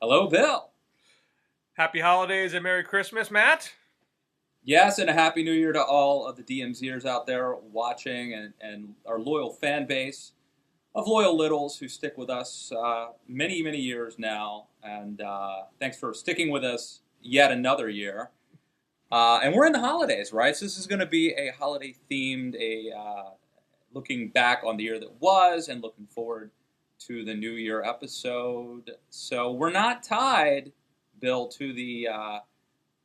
Hello, Bill. Happy holidays and Merry Christmas, Matt. Yes, and a Happy New Year to all of the DMZers out there watching and our loyal fan base of loyal littles who stick with us many, many years now. And thanks for sticking with us yet another year. And we're in the holidays, right? So this is going to be a holiday-themed, looking back on the year that was and looking forward to the New Year episode. So we're not tied, Bill, to the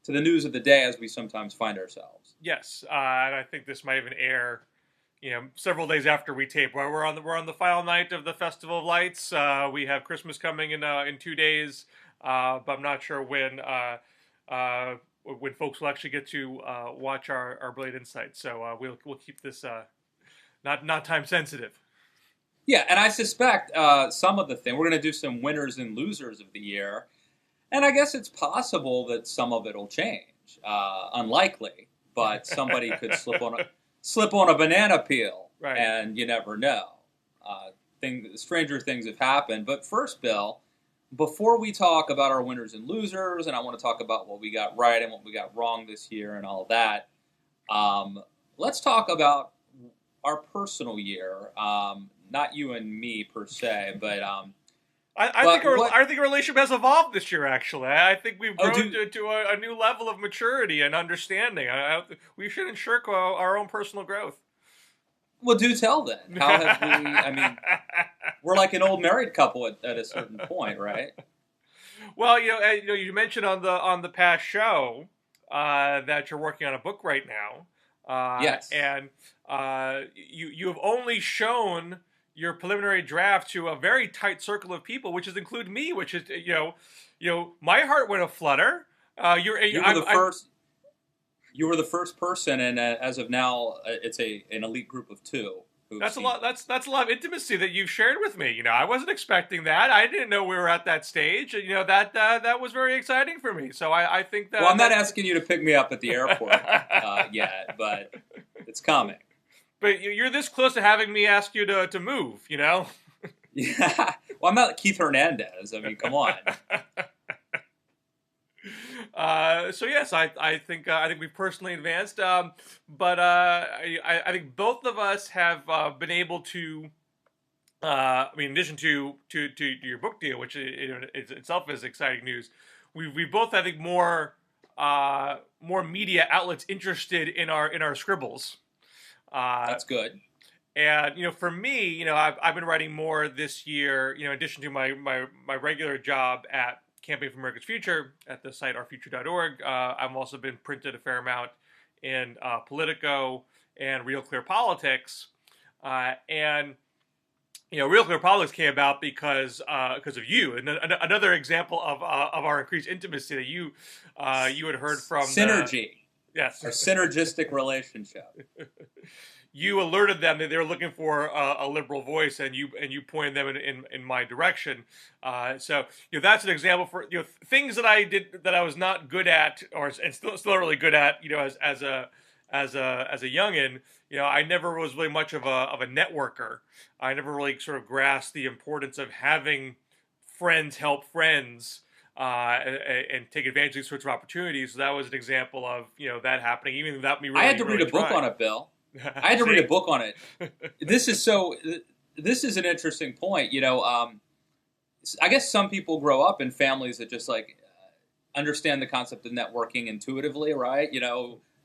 news of the day as we sometimes find ourselves. Yes, and I think this might even air, several days after we tape. We're on the final night of the Festival of Lights. We have Christmas coming in 2 days, but I'm not sure when folks will actually get to watch our Blade Insight. So we'll keep this not time sensitive. Yeah, and I suspect some of the thing, we're going to do some winners and losers of the year, and I guess it's possible that some of it will change. Unlikely, but somebody could slip on a banana peel, right? And you never know. Stranger things have happened. But first, Bill, before we talk about our winners and losers, and I want to talk about what we got right and what we got wrong this year and all of that, let's talk about our personal year. Not you and me per se, but I think our relationship has evolved this year. Actually, I think we've grown to a new level of maturity and understanding. We shouldn't shirk our own personal growth. Well, do tell then. How have we? I mean, we're like an old married couple at a certain point, right? Well, you mentioned on the past show that you're working on a book right now. Yes, and you have only shown your preliminary draft to a very tight circle of people, which is include me, which is my heart went aflutter. You were the first person, and as of now, it's an elite group of two. That's a lot. That's a lot of intimacy that you've shared with me. I wasn't expecting that. I didn't know we were at that stage. That was very exciting for me. So I think that. Well, I'm not asking you to pick me up at the airport yet, but it's coming. But you're this close to having me ask you to move. Yeah. Well, I'm not Keith Hernandez. I mean, come on. So yes, I think we've personally advanced, but I think both of us have been able to. In addition to your book deal, which itself is exciting news, we both I think more media outlets interested in our scribbles. That's good. And for me, I've been writing more this year. In addition to my regular job at Campaign for America's Future at the site ourfuture.org. I've also been printed a fair amount in Politico and Real Clear Politics. And Real Clear Politics came about because of you. And another example of our increased intimacy that you had heard from synergy. Yes, our synergistic relationship. You alerted them that they were looking for a liberal voice, and you pointed them in my direction. So that's an example for things that I did that I was not good at, and still not really good at. As a youngin, I never was really much of a networker. I never really sort of grasped the importance of having friends help friends. And take advantage of these sorts of opportunities. So that was an example of that happening, even without me. Really, I had to read a book on it, Bill. I had to read a book on it. This is an interesting point. I guess some people grow up in families that just understand the concept of networking intuitively, right?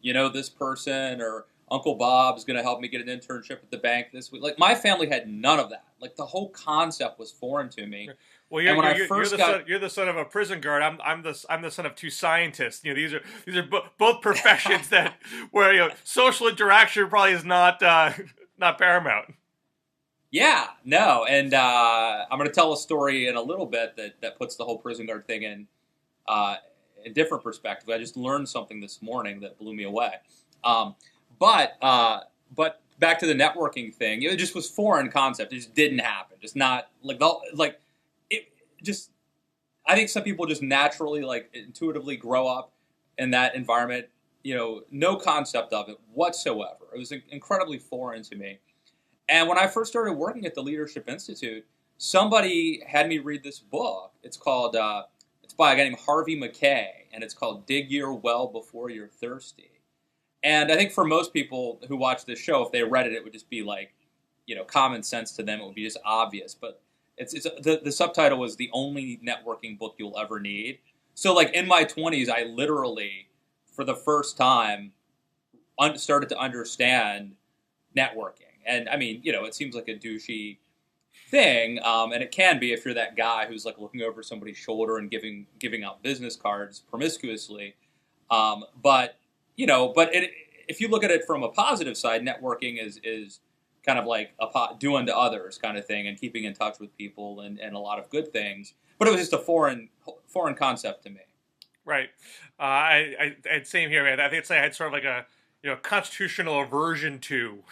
This person or Uncle Bob's going to help me get an internship at the bank this week. Like my family had none of that. Like the whole concept was foreign to me. Well, you're the son of a prison guard. I'm the son of two scientists. These are both professions that where social interaction probably is not paramount. Yeah, no, and I'm going to tell a story in a little bit that puts the whole prison guard thing in a different perspective. I just learned something this morning that blew me away. But back to the networking thing, it just was foreign concept. It just didn't happen. Just not I think some people just naturally intuitively grow up in that environment. No concept of it whatsoever. It was incredibly foreign to me. And when I first started working at the Leadership Institute, somebody had me read this book. It's called It's by a guy named Harvey McKay, and it's called Dig Your Well Before You're Thirsty. And I think for most people who watch this show, if they read it, it would just be like, common sense to them. It would be just obvious. But the subtitle was The Only Networking Book You'll Ever Need. So like in my 20s, I literally, for the first time, started to understand networking. And I mean, it seems like a douchey thing, and it can be if you're that guy who's like looking over somebody's shoulder and giving out business cards promiscuously. But if you look at it from a positive side, networking is kind of like do unto others kind of thing, and keeping in touch with people and a lot of good things. But it was just a foreign concept to me. Right. I same here, man. I think I had sort of like a constitutional aversion to.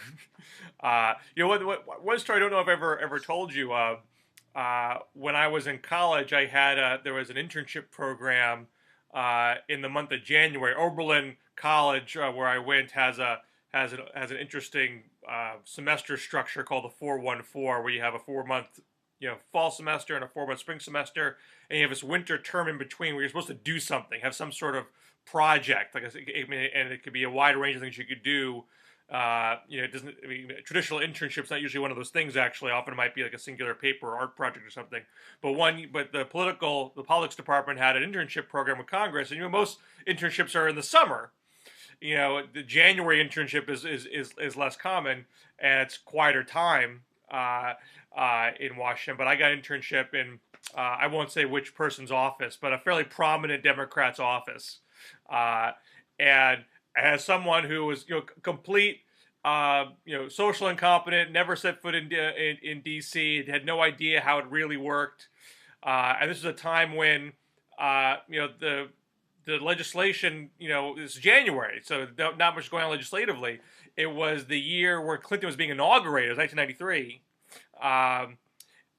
One story I don't know if I've ever told you. When I was in college, I had there was an internship program in the month of January. Oberlin College, where I went, has an interesting semester structure called the 4-1-4, where you have a 4-month fall semester and a 4-month spring semester, and you have this winter term in between where you're supposed to do something, have some sort of project, and it could be a wide range of things you could do. It doesn't. I mean, traditional internship's not usually one of those things. Actually, often it might be like a singular paper or art project or something. But the politics department had an internship program with Congress, and most internships are in the summer. The January internship is less common, and it's quieter time in Washington. But I got an internship in I won't say which person's office, but a fairly prominent Democrat's office, and as someone who was complete social incompetent, never set foot in DC, had no idea how it really worked, and this was a time when the legislation, it's January, so not much going on legislatively. It was the year where Clinton was being inaugurated. It was 1993.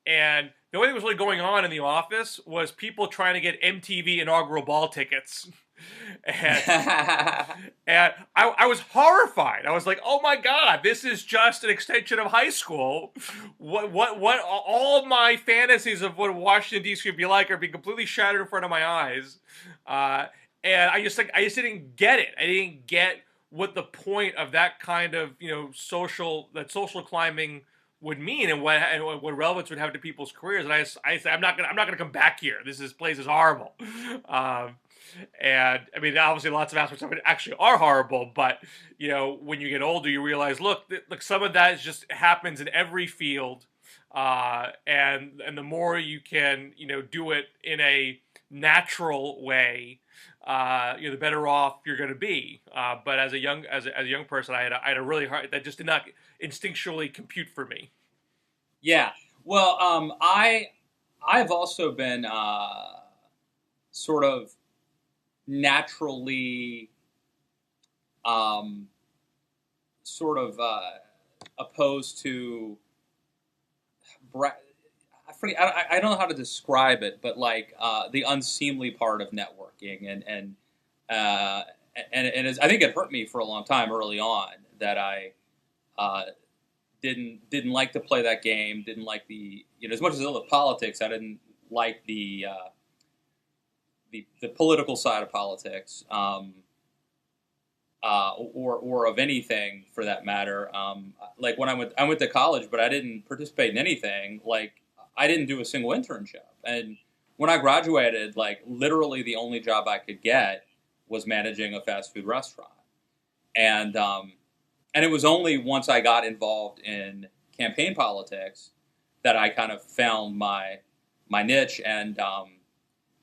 And the only thing that was really going on in the office was people trying to get MTV inaugural ball tickets. And I was horrified. I was like, oh my God, this is just an extension of high school. What all my fantasies of what Washington, D.C. would be like are being completely shattered in front of my eyes. And I just didn't get it. I didn't get what the point of that kind of, social climbing would mean, and what relevance would have to people's careers. And I said, I'm not gonna come back here. This place is horrible. And I mean, obviously, lots of aspects of it actually are horrible. But when you get older, you realize, look, some of that just happens in every field, and the more you can, do it in a natural way, the better off you're going to be. But as a young person, I had a really hard, that just did not instinctually compute for me. Yeah. Well, I've also been sort of naturally opposed to I don't know how to describe it, but like the unseemly part of networking, and I think it hurt me for a long time early on that I didn't like to play that game. Didn't like the as much as I love politics, I didn't like the political side of politics, or of anything for that matter. Like when I went to college, but I didn't participate in anything. Like I didn't do a single internship, and when I graduated, like literally the only job I could get was managing a fast food restaurant, and it was only once I got involved in campaign politics that I kind of found my niche, and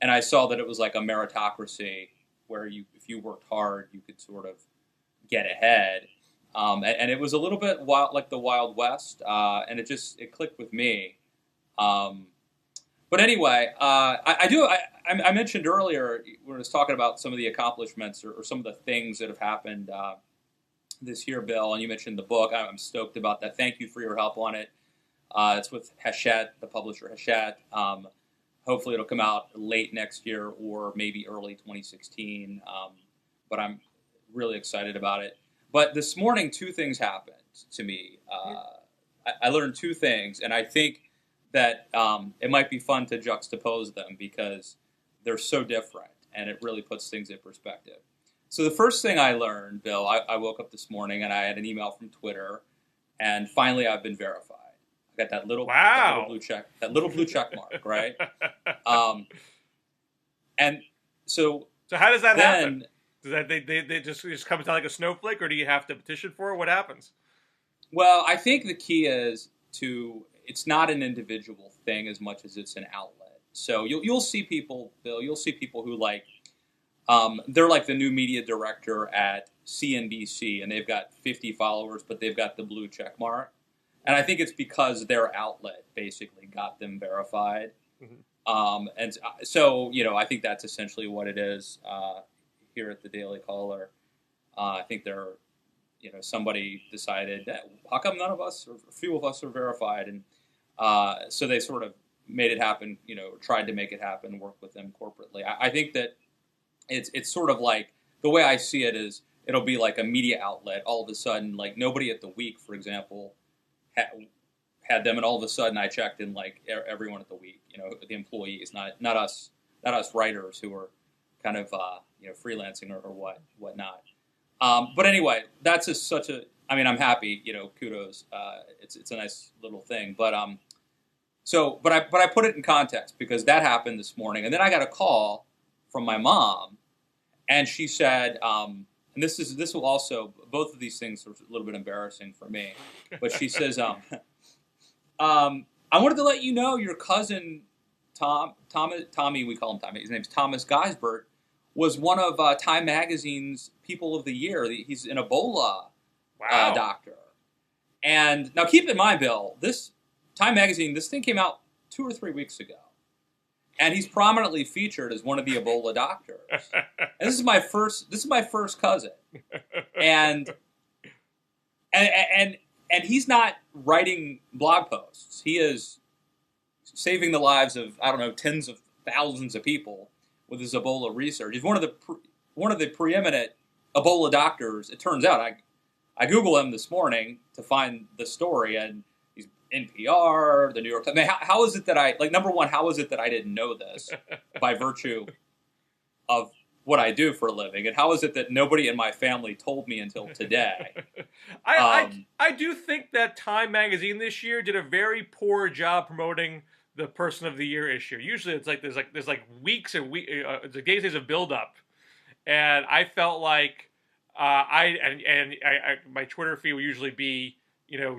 I saw that it was like a meritocracy where if you worked hard, you could sort of get ahead, and it was a little bit wild, like the Wild West, and it clicked with me. But anyway, I mentioned earlier when I was talking about some of the accomplishments or some of the things that have happened this year, Bill, and you mentioned the book. I'm stoked about that. Thank you for your help on it. It's with Hachette, the publisher Hachette. Hopefully it'll come out late next year or maybe early 2016. But I'm really excited about it. But this morning, two things happened to me. I learned two things, and I think that it might be fun to juxtapose them because they're so different, and it really puts things in perspective. So the first thing I learned, Bill, I woke up this morning and I had an email from Twitter, and finally I've been verified. I got that little blue check mark, right? And so how does that happen? Does that they just come down like a snowflake, or do you have to petition for it? What happens? Well, I think the key is it's not an individual thing as much as it's an outlet. So you'll see people, Bill, who like, they're like the new media director at CNBC, and they've got 50 followers, but they've got the blue check mark. And I think it's because their outlet basically got them verified. Mm-hmm. And so, I think that's essentially what it is here at the Daily Caller. I think they're, somebody decided that how come none of us or few of us are verified, and so they sort of made it happen. Tried to make it happen, work with them corporately. I think that it's sort of like the way I see it is it'll be like a media outlet. All of a sudden, like Nobody at the Week, for example, had them, and all of a sudden I checked in like everyone at the Week, the employees, not us writers who are kind of freelancing or whatnot. But anyway, that's just I'm happy, kudos. It's a nice little thing, but I put it in context because that happened this morning, and then I got a call from my mom, and she said, and this will also, both of these things are a little bit embarrassing for me, but she says, I wanted to let you know your cousin Tommy, we call him Tommy, his name's Thomas Geisbert, was one of Time Magazine's People of the Year. He's an Ebola doctor. And now keep in mind, Bill, this Time Magazine, this thing came out 2 or 3 weeks ago. And he's prominently featured as one of the Ebola doctors. And this is my first cousin. And he's not writing blog posts. He is saving the lives of, tens of thousands of people with his Ebola research. He's one of the preeminent Ebola doctors. It turns out I Googled him this morning to find the story, and he's NPR, the New York Times. How is it that number one, how is it that I didn't know this by virtue of what I do for a living? And how is it that nobody in my family told me until today? I do think that Time Magazine this year did a very poor job promoting the Person of the Year issue. Usually it's like there's weeks and weeks, the days of build up, and I felt like my Twitter feed will usually be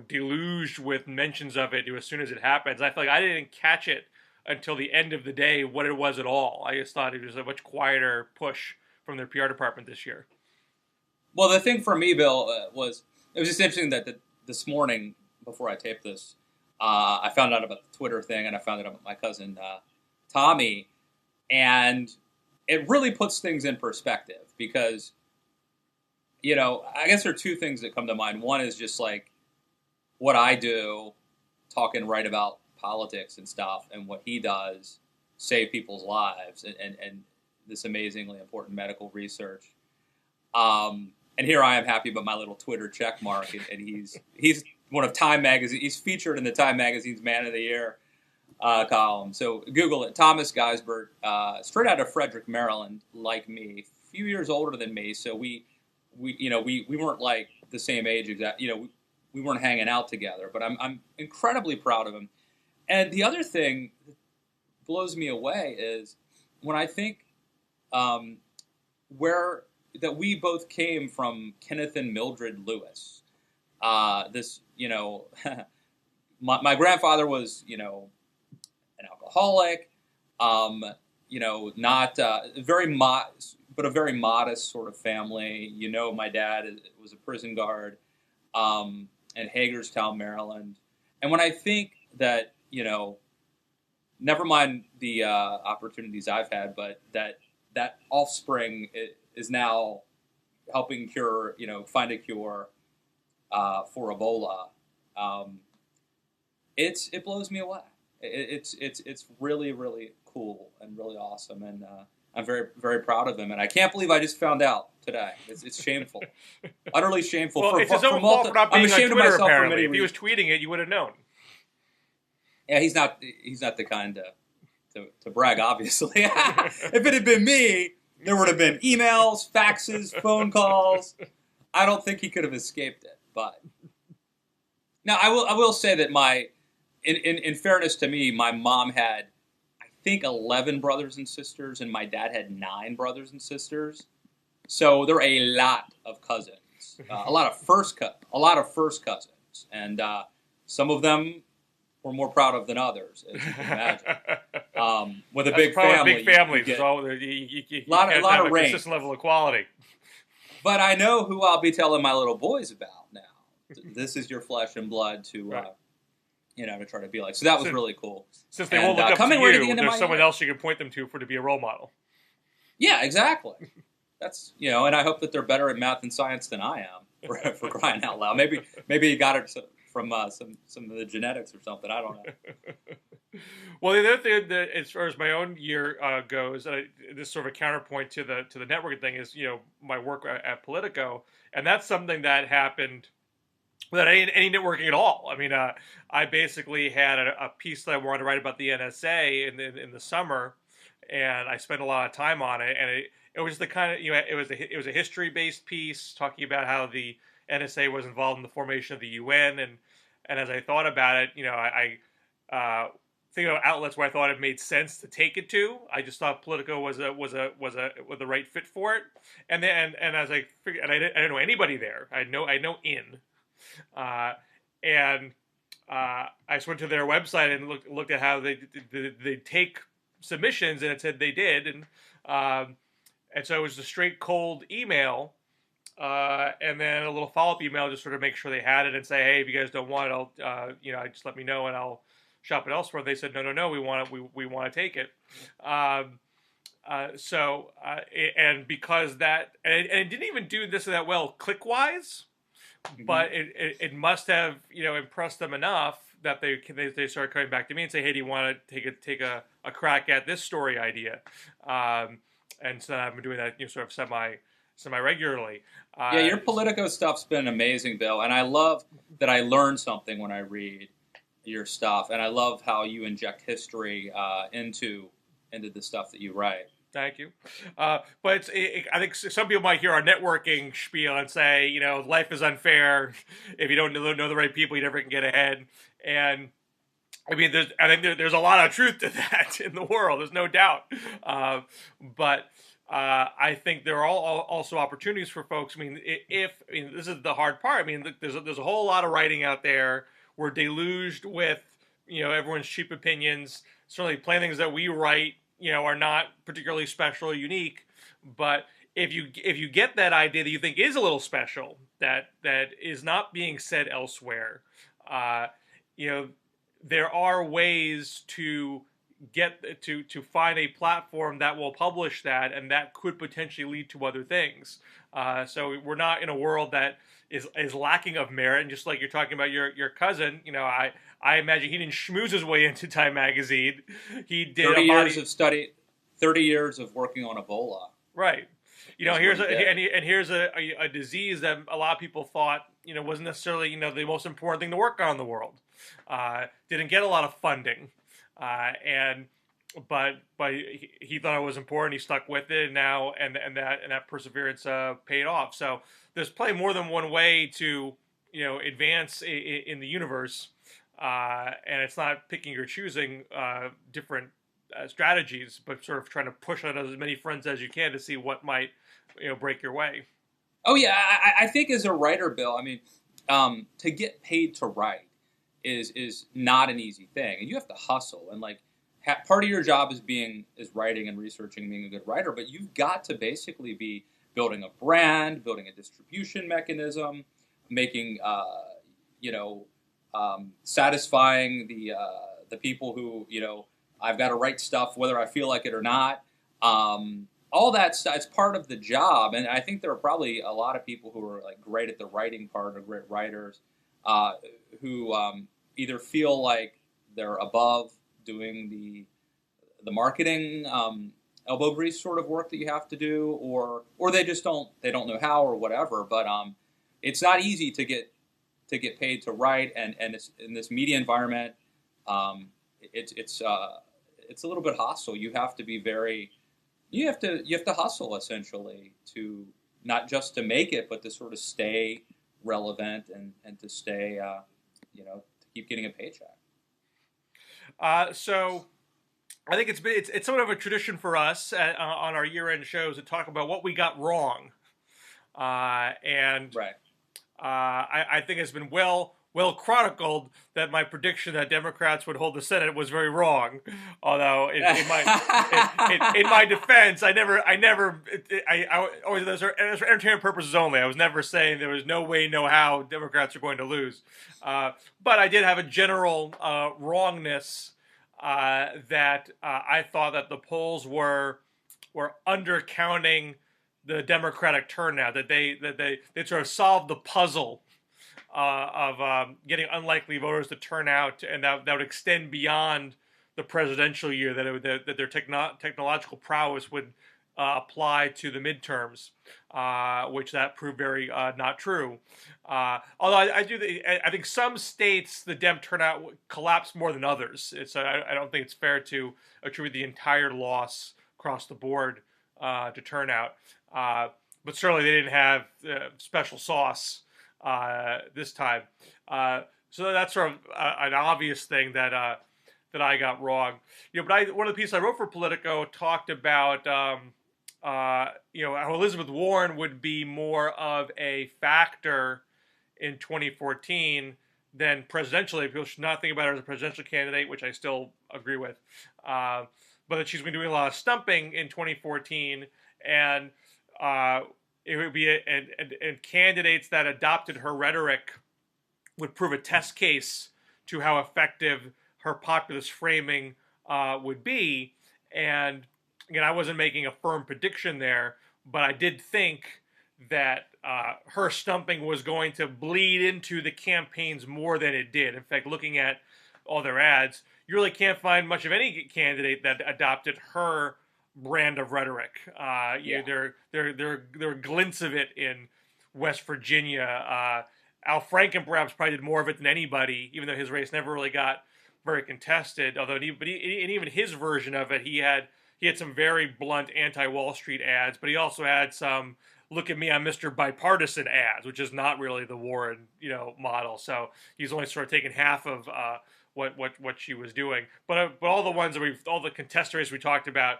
deluged with mentions of it as soon as it happens. I feel like I didn't catch it until the end of the day what it was at all. I just thought it was a much quieter push from their PR department this year. Well, the thing for me, Bill, was just interesting that this morning before I taped this, I found out about the Twitter thing, and I found out about my cousin Tommy, and it really puts things in perspective because, I guess there are two things that come to mind. One is just like what I do, talk and write about politics and stuff, and what he does save people's lives, and this amazingly important medical research. And here I am happy about my little Twitter check mark, and he's one of Time Magazine. He's featured in the Time Magazine's Man of the Year column. So Google it. Thomas Geisbert, straight out of Frederick, Maryland, like me, a few years older than me. So we weren't like the same age exactly. We weren't hanging out together. But I'm incredibly proud of him. And the other thing that blows me away is when I think that we both came from Kenneth and Mildred Lewis. My grandfather was, an alcoholic, not very modest, but a very modest sort of family. My dad was a prison guard in Hagerstown, Maryland. And when I think that, never mind the opportunities I've had, but that offspring is now helping find a cure for Ebola. It blows me away. It's really, really cool and really awesome, and I'm very, very proud of him. And I can't believe I just found out today. It's shameful, utterly shameful. Well, it's his own fault for not being on Twitter. Apparently, if he was tweeting it, you would have known. Yeah, he's not the kind to to brag, obviously. If it had been me, there would have been emails, faxes, phone calls. I don't think he could have escaped it. But now I will say that in fairness to me, my mom had, I think, 11 brothers and sisters, and my dad had 9 brothers and sisters. So there are a lot of cousins, a lot of first cousins, and some of them we're more proud of than others, as you can imagine. With a big family, big families, you a lot of range, consistent level of quality. But I know who I'll be telling my little boys about now. This is your flesh and blood to, right. To try to be like. So that was really cool. Since they won't look up to you, there's someone else you can point them to be a role model. Yeah, exactly. That's and I hope that they're better at math and science than I am. For crying out loud, maybe he got it from some of the genetics or something. I don't know. Well, the other thing that, as far as my own year goes, this sort of a counterpoint to the networking thing is my work at Politico, and that's something that happened without any networking at all. I mean, I basically had a piece that I wanted to write about the NSA in the summer, and I spent a lot of time on it, and it was the kind of it was a history based piece talking about how the NSA was involved in the formation of the UN, and as I thought about it, I think of outlets where I thought it made sense to take it to. I just thought Politico was the right fit for it, and as I figured, and I didn't know anybody there. I know and I just went to their website and looked at how they take submissions, and it said they did, and so it was a straight cold email. And then a little follow-up email just sort of make sure they had it and say, hey, if you guys don't want it, I'll, just let me know and I'll shop it elsewhere. They said, no, we want to take it. And because that, and it didn't even do this that well click-wise, but it must have, impressed them enough that they started coming back to me and say, hey, do you want to take a crack at this story idea? And so I've been doing that, sort of semi-regularly. Your Politico stuff's been amazing, Bill, and I love that I learn something when I read your stuff, and I love how you inject history into the stuff that you write. Thank you. But I think some people might hear our networking spiel and say, life is unfair. If you don't know the right people, you never can get ahead. And I mean, I think there's a lot of truth to that in the world. There's no doubt. But I think there are also opportunities for folks. I mean, this is the hard part. I mean, there's a whole lot of writing out there. We're deluged with everyone's cheap opinions. Certainly, plenty of things that we write are not particularly special or unique. But if you get that idea that you think is a little special, that is not being said elsewhere, there are ways to get to find a platform that will publish that, and that could potentially lead to other things. So we're not in a world that is lacking of merit. And just like you're talking about your cousin, I imagine he didn't schmooze his way into Time Magazine. He did 30 years of study, 30 years of working on Ebola. Right. Here's a disease that a lot of people thought wasn't necessarily the most important thing to work on in the world. Didn't get a lot of funding. But he thought it was important. He stuck with it, and now and that perseverance paid off. So there's probably more than one way to advance in the universe, and it's not picking or choosing different strategies, but sort of trying to push on as many fronts as you can to see what might break your way. Oh yeah, I think as a writer, Bill, I mean, to get paid to write is not an easy thing, and you have to hustle, and part of your job is writing and researching and being a good writer, but you've got to basically be building a brand, building a distribution mechanism, making satisfying the people who I've got to write stuff whether I feel like it or not. All that stuff, it's part of the job, and I think there are probably a lot of people who are great at the writing part, or great writers, who either feel like they're above doing the marketing elbow grease sort of work that you have to do, or they just don't know how or whatever. But it's not easy to get paid to write, and it's, in this media environment, it's it's a little bit hostile. You have to be very, you have to hustle essentially to not just to make it, but to sort of stay relevant and to stay, to keep getting a paycheck. So I think it's sort of a tradition for us on our year-end shows to talk about what we got wrong, and Right. I think it's been well chronicled that my prediction that Democrats would hold the Senate was very wrong. Although in my defense, I always, those are for entertainment purposes only. I was never saying there was no way, no how Democrats are going to lose. But I did have a general wrongness that I thought that the polls were undercounting the Democratic turnout, that they sort of solved the puzzle of getting unlikely voters to turn out, and that would extend beyond the presidential year. That their technological prowess would apply to the midterms, which that proved very not true. Although I think some states the Dem turnout collapsed more than others. I don't think it's fair to attribute the entire loss across the board to turnout. But certainly they didn't have special sauce this time. So that's sort of an obvious thing that I got wrong. But one of the pieces I wrote for Politico talked about how Elizabeth Warren would be more of a factor in 2014 than presidentially. People should not think about her as a presidential candidate, which I still agree with. But that she's been doing a lot of stumping in 2014, and it would be and candidates that adopted her rhetoric would prove a test case to how effective her populist framing would be. And again, I wasn't making a firm prediction there, but I did think that her stumping was going to bleed into the campaigns more than it did. In fact, looking at all their ads, you really can't find much of any candidate that adopted her brand of rhetoric. There are glints of it in West Virginia. Al Franken perhaps probably did more of it than anybody, even though his race never really got very contested. Although, even his version of it, he had some very blunt anti-Wall Street ads, but he also had some "look at me, I'm Mr. Bipartisan" ads, which is not really the Warren model. So he's only sort of taken half of what she was doing. But all the ones all the contest races we talked about,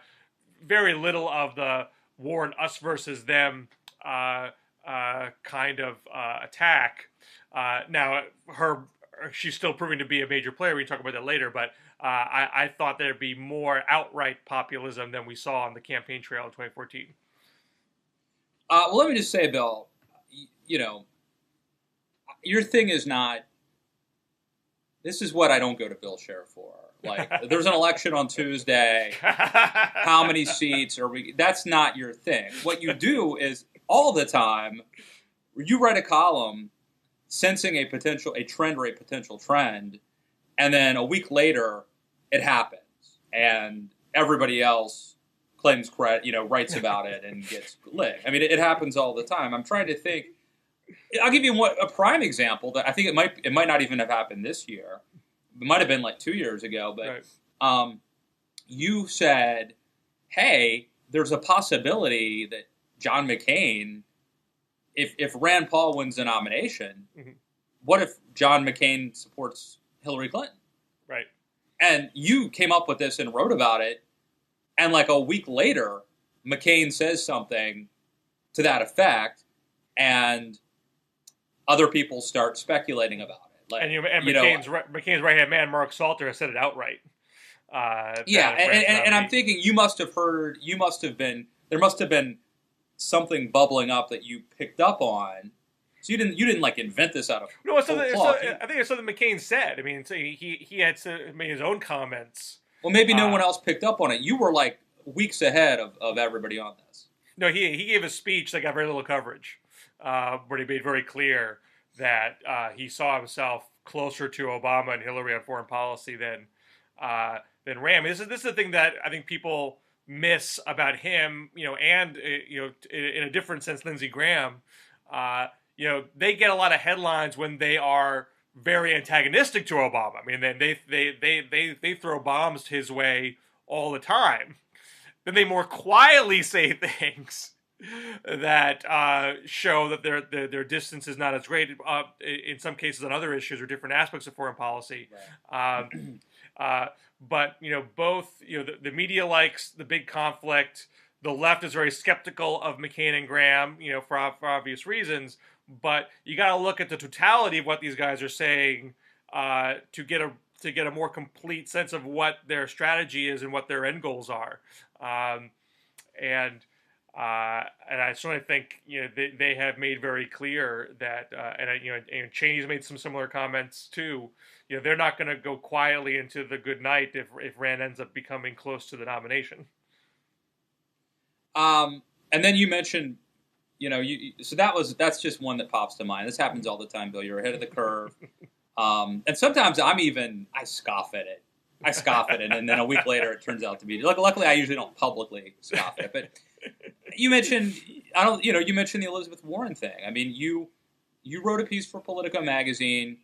very little of the Warren us versus them kind of attack. Now she's still proving to be a major player. We can talk about that later, but I thought there'd be more outright populism than we saw on the campaign trail in 2014. Well, let me just say, Bill, your thing is not, this is what I don't go to Bill Scher for. Like, there's an election on Tuesday. How many seats are we? That's not your thing. What you do is all the time, you write a column sensing a trend or a potential trend, and then a week later, it happens, and everybody else claims credit, writes about it and gets lit. I mean, it happens all the time. I'm trying to think. I'll give you a prime example that I think it might not even have happened this year. It might have been like 2 years ago, but right. You said, hey, there's a possibility that John McCain, if Rand Paul wins the nomination, mm-hmm. What if John McCain supports Hillary Clinton? Right. And you came up with this and wrote about it, and like a week later, McCain says something to that effect, and other people start speculating about it. Like, and McCain's right-hand man, Mark Salter, has said it outright. And I'm thinking there must have been something bubbling up that you picked up on. So you didn't like invent this out of I think it's something McCain said. I mean, so he had made his own comments. Well, maybe no one else picked up on it. You were like weeks ahead of everybody on this. No, he gave a speech that got very little coverage, where he made very clear that he saw himself closer to Obama and Hillary on foreign policy than Rand. This is the thing that I think people miss about him, and in a different sense, Lindsey Graham. They get a lot of headlines when they are very antagonistic to Obama. I mean, they throw bombs his way all the time. Then they more quietly say things that show that their distance is not as great in some cases on other issues or different aspects of foreign policy. Right. But both the media likes the big conflict. The left is very skeptical of McCain and Graham, for obvious reasons. But you got to look at the totality of what these guys are saying to get a more complete sense of what their strategy is and what their end goals are. And I certainly think they have made very clear that, and Cheney's made some similar comments too. They're not going to go quietly into the good night if Rand ends up becoming close to the nomination. And then you mentioned, so that's just one that pops to mind. This happens all the time, Bill. You're ahead of the curve, and sometimes I scoff at it. And then a week later it turns out to be. Luckily, I usually don't publicly scoff at it. But you mentioned the Elizabeth Warren thing. I mean, you wrote a piece for Politico magazine.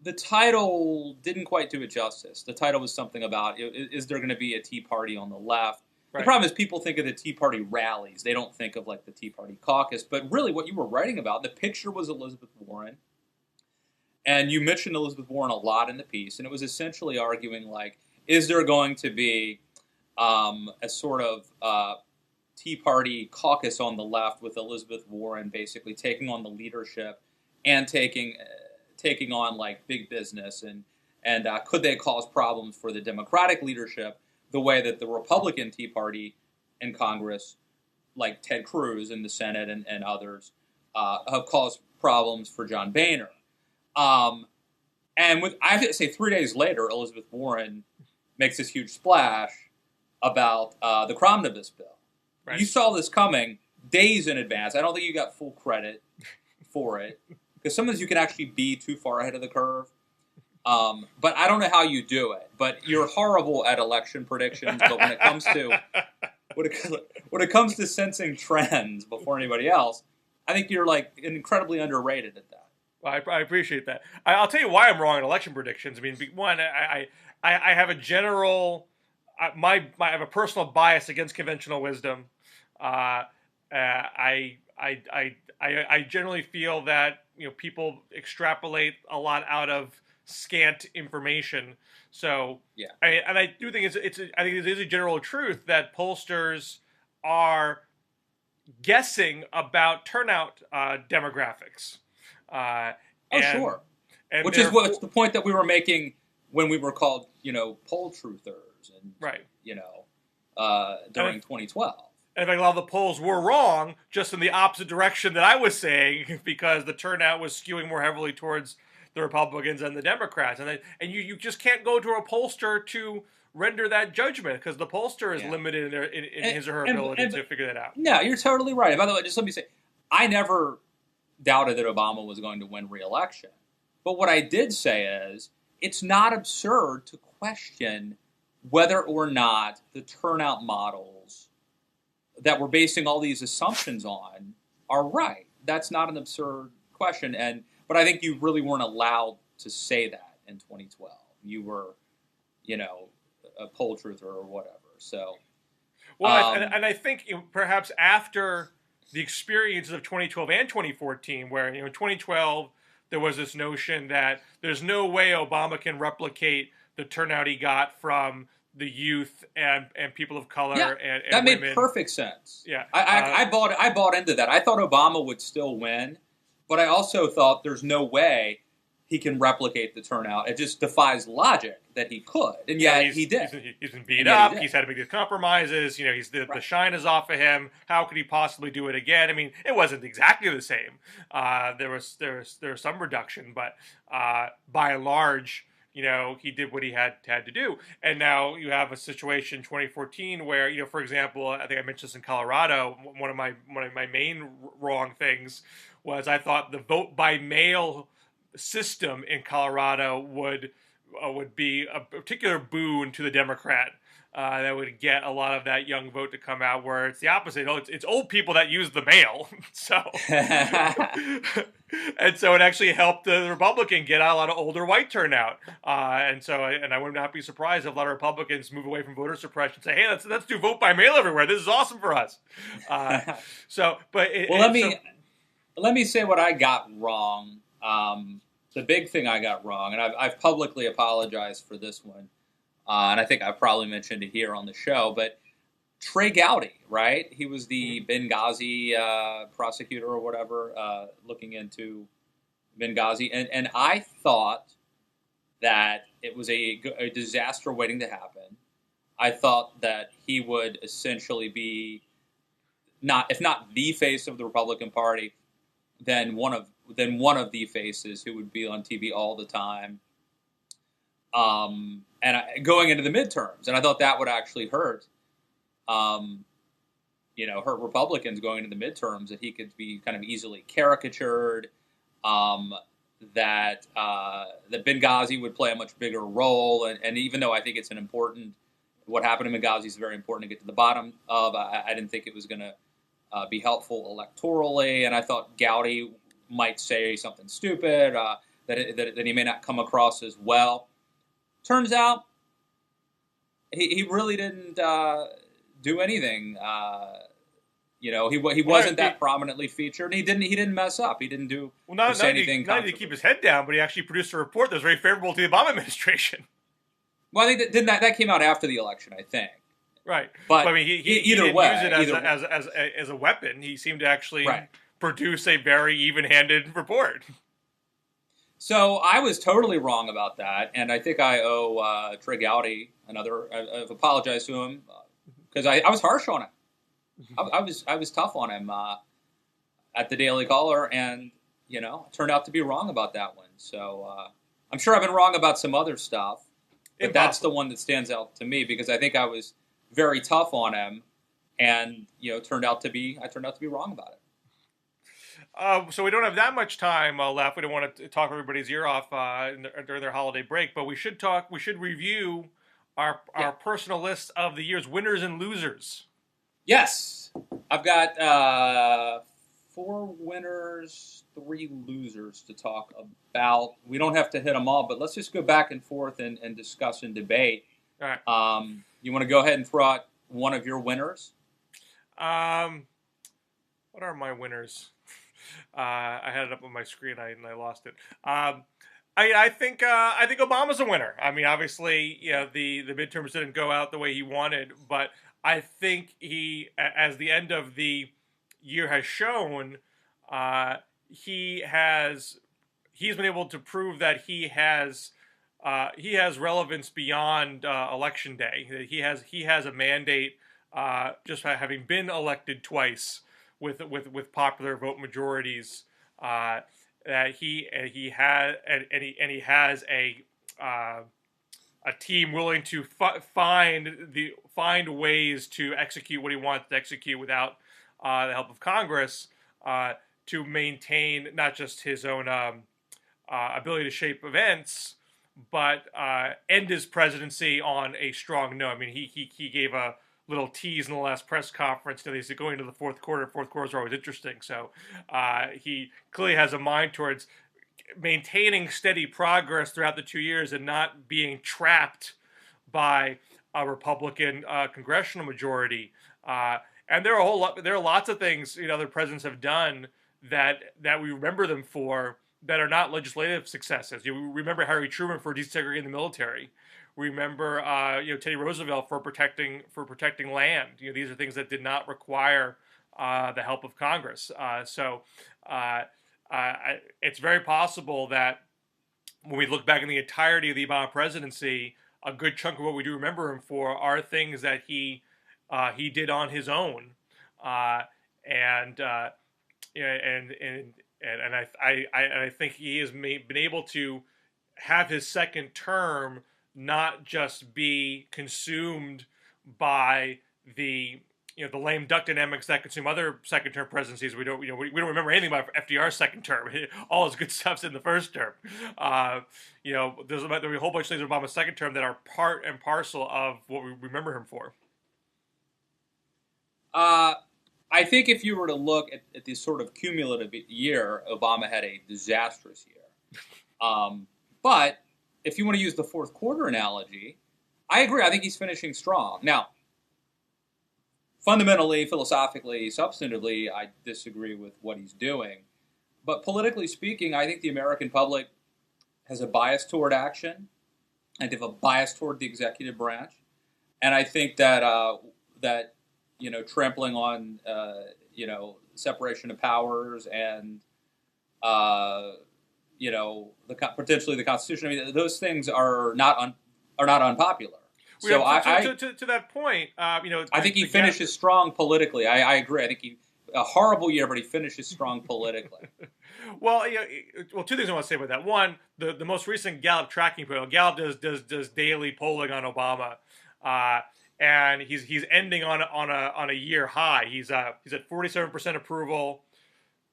The title didn't quite do it justice. The title was something about, is there going to be a Tea Party on the left? Right. The problem is people think of the Tea Party rallies. They don't think of like the Tea Party caucus. But really what you were writing about, the picture was Elizabeth Warren. And you mentioned Elizabeth Warren a lot in the piece. And it was essentially arguing like, is there going to be a sort of Tea Party caucus on the left with Elizabeth Warren basically taking on the leadership and taking on like big business and could they cause problems for the Democratic leadership the way that the Republican Tea Party in Congress, like Ted Cruz in the Senate and others, have caused problems for John Boehner. And I have to say 3 days later, Elizabeth Warren makes this huge splash about the Cromnibus bill. Right. You saw this coming days in advance. I don't think you got full credit for it. Because sometimes you can actually be too far ahead of the curve. But I don't know how you do it. But you're horrible at election predictions. But when it comes to sensing trends before anybody else, I think you're like incredibly underrated at that. Well, I appreciate that. I'll tell you why I'm wrong in election predictions. I mean, one, I have a general, I have a personal bias against conventional wisdom. I generally feel that people extrapolate a lot out of scant information. So yeah, I do think I think it is a general truth that pollsters are guessing about turnout demographics. Sure. And which is what's the point that we were making when we were called poll truthers and right during 2012. And in fact, a lot of the polls were wrong, just in the opposite direction that I was saying, because the turnout was skewing more heavily towards the Republicans and the Democrats. And you just can't go to a pollster to render that judgment, because the pollster is limited in his or her ability to figure that out. No, you're totally right. By the way, just let me say, I never doubted that Obama was going to win re-election. But what I did say is, it's not absurd to question whether or not the turnout models that we're basing all these assumptions on are right. That's not an absurd question. But I think you really weren't allowed to say that in 2012. You were, a poll truther or whatever. So, well, and I think perhaps after the experiences of 2012 and 2014, where in 2012 there was this notion that there's no way Obama can replicate the turnout he got from the youth and people of color and that women. Made perfect sense. Yeah, I bought into that. I thought Obama would still win, but I also thought there's no way he can replicate the turnout. It just defies logic that he could, and yet he did. He's been beat up. He's had to make these compromises. The shine is off of him. How could he possibly do it again? I mean, it wasn't exactly the same. There was some reduction, but by and large, he did what he had to do. And now you have a situation, 2014, where, for example, I think I mentioned this in Colorado. One of my main wrong things was I thought the vote by mail system in Colorado would be a particular boon to the Democrat. That would get a lot of that young vote to come out, where it's the opposite. It's old people that use the mail. So And so it actually helped the Republican get a lot of older white turnout. And I would not be surprised if a lot of Republicans move away from voter suppression and say, hey, let's do vote by mail everywhere. This is awesome for us. Let me say what I got wrong. The big thing I got wrong, and I've publicly apologized for this one, and I think I probably mentioned it here on the show, but Trey Gowdy, right? He was the Benghazi prosecutor or whatever, looking into Benghazi. And I thought that it was a disaster waiting to happen. I thought that he would essentially be, if not the face of the Republican Party, then one of the faces who would be on TV all the time. Going into the midterms. And I thought that would actually hurt. Hurt Republicans going into the midterms, that he could be kind of easily caricatured, that Benghazi would play a much bigger role. And even though I think it's what happened in Benghazi is very important to get to the bottom of, I didn't think it was going to be helpful electorally. And I thought Gowdy might say something stupid, that he may not come across as well. Turns out he really didn't do anything. He wasn't that prominently featured. And he didn't mess up. He didn't do say anything. Not to keep his head down, but he actually produced a report that was very favorable to the Obama administration. Well, I think that came out after the election, I think. Right, but I mean, he didn't use it as a weapon. He seemed to actually produce a very even-handed report. So I was totally wrong about that, and I think I owe Trey Gowdy I've apologized to him because I was harsh on him. I was tough on him at the Daily Caller, and it turned out to be wrong about that one. So I'm sure I've been wrong about some other stuff, but that's the one that stands out to me because I think I was very tough on him, and I turned out to be wrong about it. So we don't have that much time left. We don't want to talk everybody's ear off during their holiday break, but we should review our personal list of the year's winners and losers. Yes, I've got 4 winners, 3 losers to talk about. We don't have to hit them all, but let's just go back and forth and discuss and debate. All right. You want to go ahead and throw out one of your winners? What are my winners? I had it up on my screen and I lost it. I think Obama's a winner. I mean, obviously, the midterms didn't go out the way he wanted, but I think he, as the end of the year has shown, he's been able to prove that he has relevance beyond election day. He has a mandate just by having been elected twice with popular vote majorities. That he has a team willing to find ways to execute what he wants to execute without the help of Congress to maintain not just his own ability to shape events, but end his presidency on a strong note. I mean, he gave a little tease in the last press conference. He's going into the fourth quarter. Fourth quarters are always interesting. So he clearly has a mind towards maintaining steady progress throughout the 2 years and not being trapped by a Republican congressional majority. And there are lots of things other presidents have done that we remember them for that are not legislative successes. We remember Harry Truman for desegregating the military. We remember Teddy Roosevelt for protecting land. These are things that did not require the help of Congress. It's very possible that when we look back in the entirety of the Obama presidency, a good chunk of what we do remember him for are things that he did on his own, and I think he has been able to have his second term not just be consumed by the the lame duck dynamics that consume other second term presidencies. We don't remember anything about FDR's second term. All his good stuff's in the first there'll be a whole bunch of things in Obama's second term that are part and parcel of what we remember him for. I think if you were to look at this sort of cumulative year, Obama had a disastrous year. But if you want to use the fourth quarter analogy, I agree. I think he's finishing strong. Now, fundamentally, philosophically, substantively, I disagree with what he's doing. But politically speaking, I think the American public has a bias toward action. I think they have a bias toward the executive branch. And I think that trampling on separation of powers and potentially the Constitution. I mean, those things are not unpopular. So to that point, I think he finishes strong politically. I agree. I think a horrible year, but he finishes strong politically. Well, two things I want to say about that. One, the most recent Gallup tracking poll. Gallup does daily polling on Obama, and he's ending on a year high. He's at 47% approval.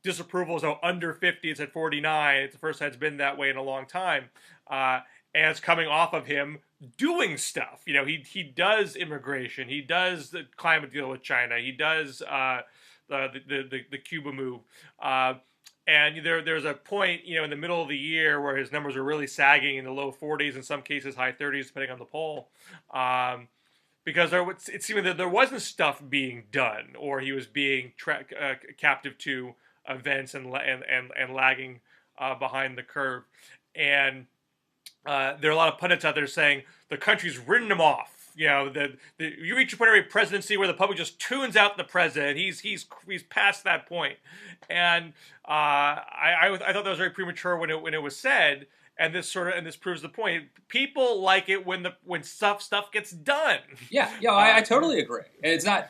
Disapproval is under 50. It's at 49. It's the first time it's been that way in a long time, and it's coming off of him doing stuff. He does immigration. He does the climate deal with China. He does the Cuba move. And there's a point, in the middle of the year where his numbers are really sagging in the low 40s, in some cases high 30s, depending on the poll, because it seemed that there wasn't stuff being done, or he was being captive to events and lagging behind the curve. And there are a lot of pundits out there saying the country's written him off. You reach a point of presidency where the public just tunes out the president. He's past that point, and I thought that was very premature when it was said. And this proves the point. People like it when stuff gets done. Yeah, I totally agree. It's not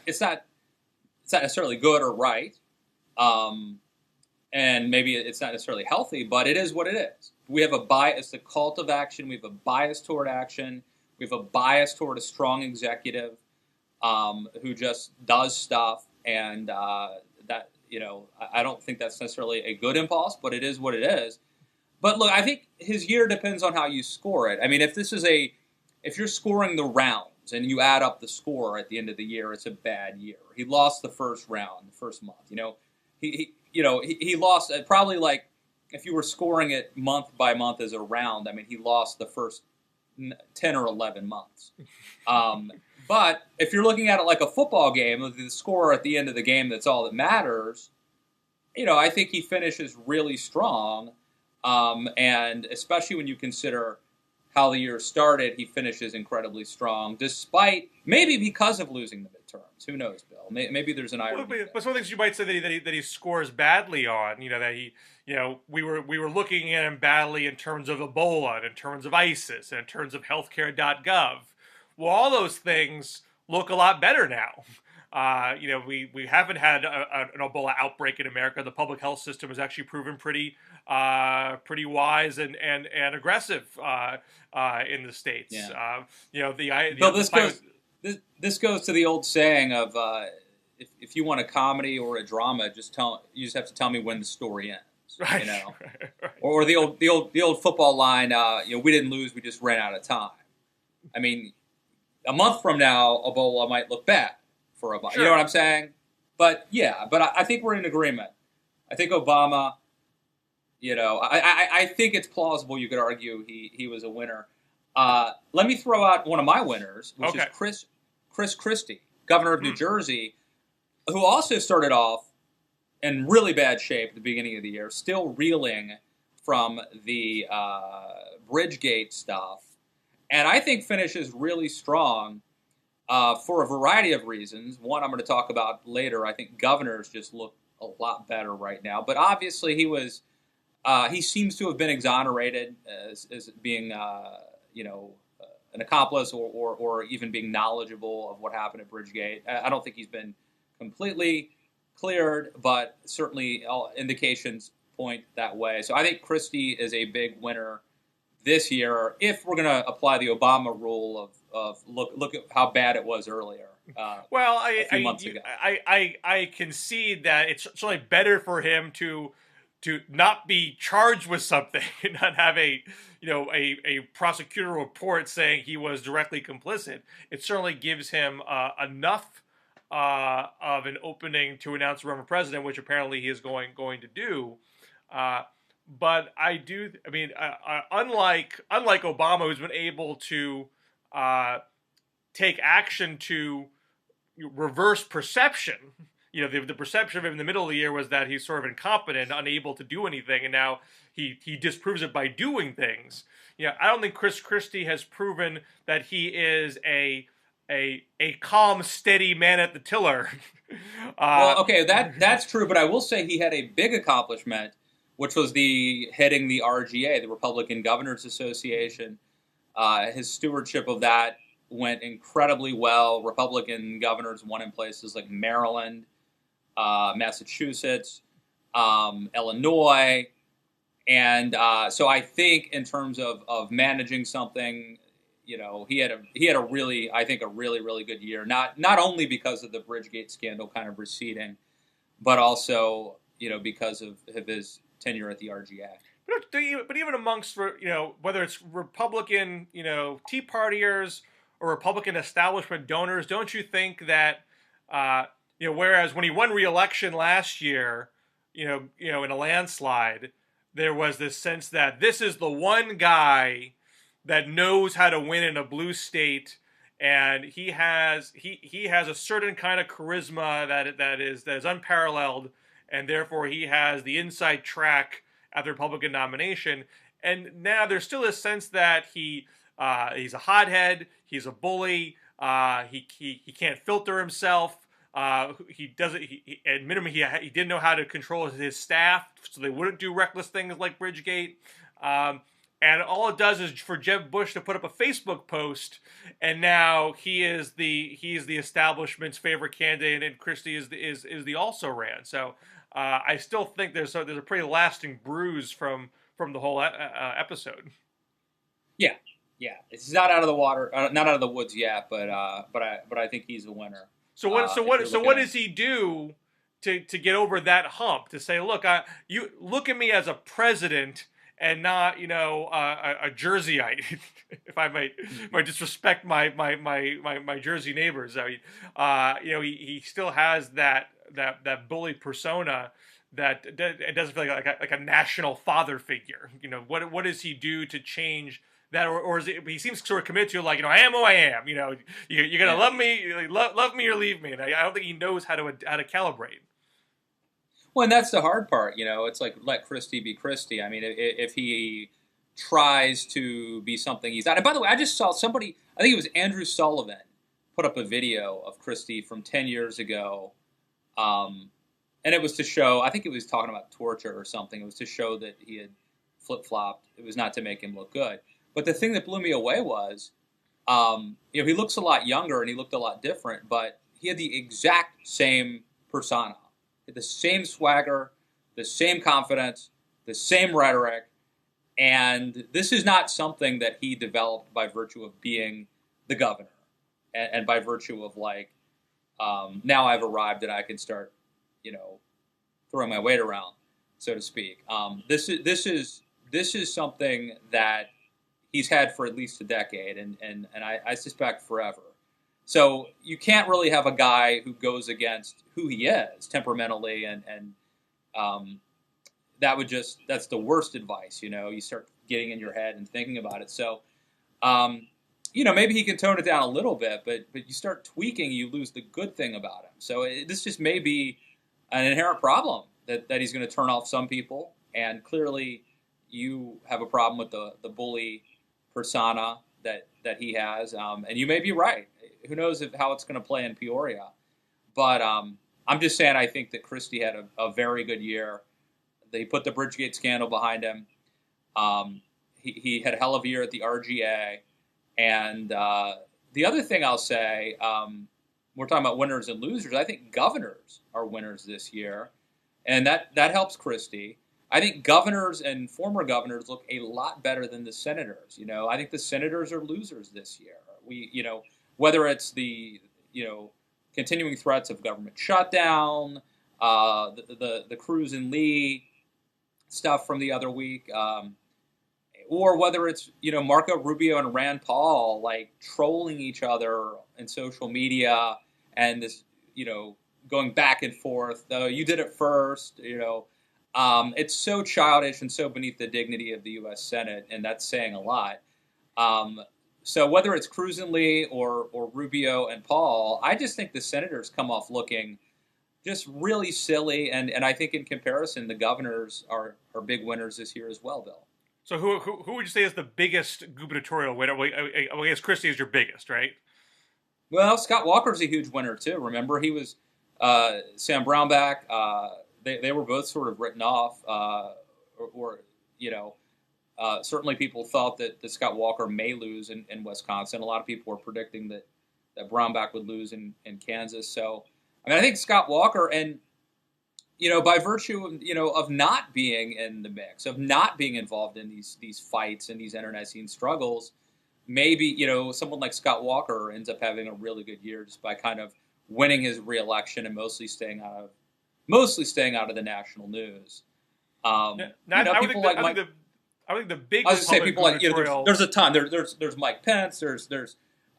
necessarily good or right, and maybe it's not necessarily healthy, but it is what it is. We have a bias. It's the cult of action. We have a bias toward action. We have a bias toward a strong executive who just does stuff, and I don't think that's necessarily a good impulse, but it is what it is. But look, I think his year depends on how you score it. I mean, if you're scoring the rounds and you add up the score at the end of the year, it's a bad year. He lost the first round, the first month. He lost probably, like, if you were scoring it month by month as a round. I mean, he lost the first 10 or 11 months. But if you're looking at it like a football game, the score at the end of the game, that's all that matters. I think he finishes really strong. And especially when you consider how the year started, he finishes incredibly strong, despite, maybe because of losing the midterms. Who knows, Bill? Maybe there's an irony. But some things you might say that he scores badly on. We were looking at him badly in terms of Ebola, and in terms of ISIS, and in terms of healthcare.gov. Well, all those things look a lot better now. We haven't had an Ebola outbreak in America. The public health system has actually proven pretty wise and aggressive in the States. Yeah. This goes to the old saying of if you want a comedy or a drama, you just have to tell me when the story ends. Right. Right. Or the old football line. We didn't lose, we just ran out of time. I mean, a month from now, Ebola might look bad for Obama. Sure. You know what I'm saying? But I think we're in agreement. I think Obama. I think it's plausible you could argue he was a winner. Let me throw out one of my winners, which is Chris Christie, governor of New Jersey, who also started off in really bad shape at the beginning of the year, still reeling from the Bridgegate stuff, and I think finishes really strong for a variety of reasons. One I'm going to talk about later. I think governors just look a lot better right now, but obviously he seems to have been exonerated as being, an accomplice or even being knowledgeable of what happened at Bridgegate. I don't think he's been completely cleared, but certainly all indications point that way. So I think Christie is a big winner this year if we're going to apply the Obama rule of look at how bad it was earlier. A few months ago. I concede that it's certainly better for him to not be charged with something and not have a prosecutor report saying he was directly complicit. It certainly gives him enough of an opening to announce a run for president, which apparently he is going to do. But I do. I mean, unlike Obama, who's been able to take action to reverse perception. You know, the perception of him in the middle of the year was that he's sort of incompetent, unable to do anything, and now he disproves it by doing things. You know, I don't think Christie has proven that he is a calm, steady man at the tiller. Well, okay, that's true, but I will say he had a big accomplishment, which was heading the RGA, the Republican Governors Association. His stewardship of that went incredibly well. Republican governors won in places like Maryland, Massachusetts, Illinois, and so I think in terms of managing something, you know, he had a really, I think, a really, really good year. Not only because of the Bridgegate scandal kind of receding, but also, you know, because of his tenure at the RGA. But even amongst, you know, whether it's Republican, you know, Tea Partiers or Republican establishment donors, don't you think that, you know, whereas when he won re-election last year, you know, in a landslide, there was this sense that this is the one guy that knows how to win in a blue state, and he has a certain kind of charisma that is unparalleled, and therefore he has the inside track at the Republican nomination. And now there's still a sense that he's a hothead, he's a bully, he can't filter himself. He doesn't. At minimum, he didn't know how to control his staff, so they wouldn't do reckless things like Bridgegate. And all it does is for Jeb Bush to put up a Facebook post, and now he is the establishment's favorite candidate, and Christie is the also ran. So I still think there's a pretty lasting bruise from the whole episode. Yeah. It's not out of the water, not out of the woods yet, but I think he's a winner. So what does he do to get over that hump? To say, look, you look at me as a president and not, you know, a Jerseyite, if I might disrespect my Jersey neighbors. I mean, you know, he still has that bully persona that it doesn't feel like a national father figure. You know, what does he do to change that, or is it? He seems sort of committed to, like, you know, I am who I am. You know, you're gonna love me, love me or leave me. And I don't think he knows how to calibrate. Well, and that's the hard part. You know, it's like, let Christie be Christie. I mean, if he tries to be something he's not. And by the way, I just saw somebody, I think it was Andrew Sullivan, put up a video of Christie from 10 years ago. And it was to show, I think it was talking about torture or something. It was to show that he had flip-flopped. It was not to make him look good. But the thing that blew me away was, you know, he looks a lot younger and he looked a lot different, but he had the exact same persona. The same swagger, the same confidence, the same rhetoric. And this is not something that he developed by virtue of being the governor and by virtue of, like, now I've arrived and I can start, you know, throwing my weight around, so to speak. This is something that he's had for at least a decade, and I suspect forever. So you can't really have a guy who goes against who he is temperamentally, and that's the worst advice. You know, you start getting in your head and thinking about it. So, you know, maybe he can tone it down a little bit, but you start tweaking, you lose the good thing about him. So this just may be an inherent problem that he's going to turn off some people, and clearly you have a problem with the bully persona that he has, and you may be right. Who knows how it's going to play in Peoria? But I'm just saying, I think that Christie had a very good year. They put the Bridgegate scandal behind him. He had a hell of a year at the RGA. And the other thing I'll say, we're talking about winners and losers. I think governors are winners this year, and that helps Christie. I think governors and former governors look a lot better than the senators. You know, I think the senators are losers this year. You know, whether it's the, you know, continuing threats of government shutdown, the Cruz and Lee stuff from the other week, or whether it's, you know, Marco Rubio and Rand Paul, like, trolling each other in social media, and this, going back and forth. You did it first. It's so childish and so beneath the dignity of the U.S. Senate, and that's saying a lot. So whether it's Cruz and Lee or Rubio and Paul, I just think the senators come off looking just really silly, and I think in comparison, the governors are big winners this year as well, Bill. So who would you say is the biggest gubernatorial winner? Well, I guess Christie is your biggest, right? Well, Scott Walker's a huge winner too. Remember, he was Sam Brownback. They were both sort of written off, certainly people thought that Scott Walker may lose in Wisconsin. A lot of people were predicting that Brownback would lose in Kansas. So, I think Scott Walker, and by virtue of not being in the mix, of not being involved in these fights and these internecine struggles, maybe someone like Scott Walker ends up having a really good year just by kind of winning his reelection and mostly staying out of the national news. I think the big. I was say people like there's a ton. There's Mike Pence. There's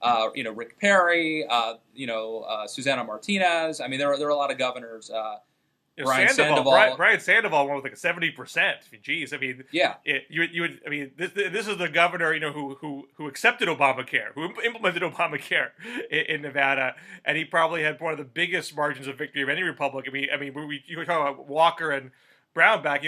Rick Perry. Susana Martinez. I mean, there are a lot of governors. Brian Sandoval. Brian Sandoval won with like 70%. Geez, I mean, yeah. You would. I mean, this is the governor, who accepted Obamacare, who implemented Obamacare in Nevada, and he probably had one of the biggest margins of victory of any Republican. I mean, you were talking about Walker and Brownback.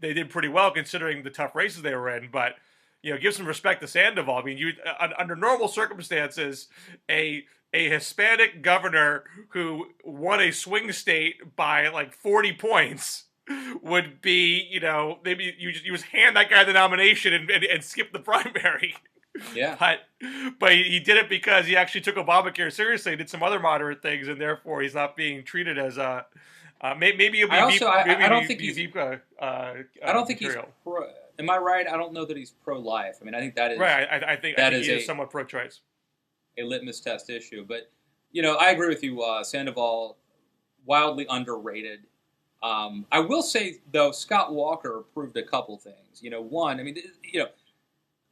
They did pretty well considering the tough races they were in, but give some respect to Sandoval. I mean, under normal circumstances, a Hispanic governor who won a swing state by like 40 points would be, maybe you just hand that guy the nomination and skip the primary. Yeah. But he did it because he actually took Obamacare seriously, did some other moderate things, and therefore he's not being treated as a maybe he'll be I don't think he's pro. Am I right? I don't know that he's pro-life. I mean, I think that is right. I think he is somewhat pro-choice. A litmus test issue, but I agree with you. Sandoval, wildly underrated. I will say though, Scott Walker proved a couple things. One, I mean,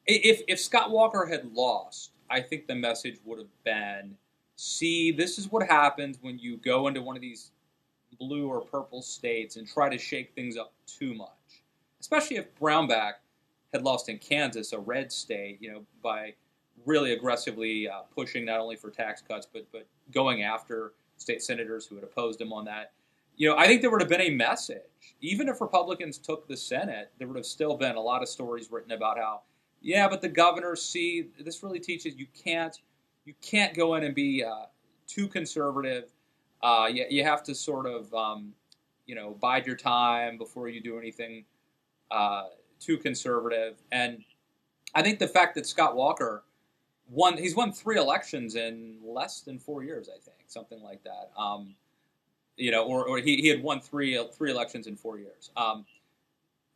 if Scott Walker had lost, I think the message would have been, see, this is what happens when you go into one of these blue or purple states and try to shake things up too much. Especially if Brownback had lost in Kansas, a red state, by really aggressively pushing not only for tax cuts, but going after state senators who had opposed him on that. I think there would have been a message. Even if Republicans took the Senate, there would have still been a lot of stories written about how, but the governors see, this really teaches you can't go in and be too conservative. You have to sort of, bide your time before you do anything too conservative. And I think the fact that Scott Walker he's won 3 elections in less than 4 years, I think, something like that. Or he had won three elections in 4 years.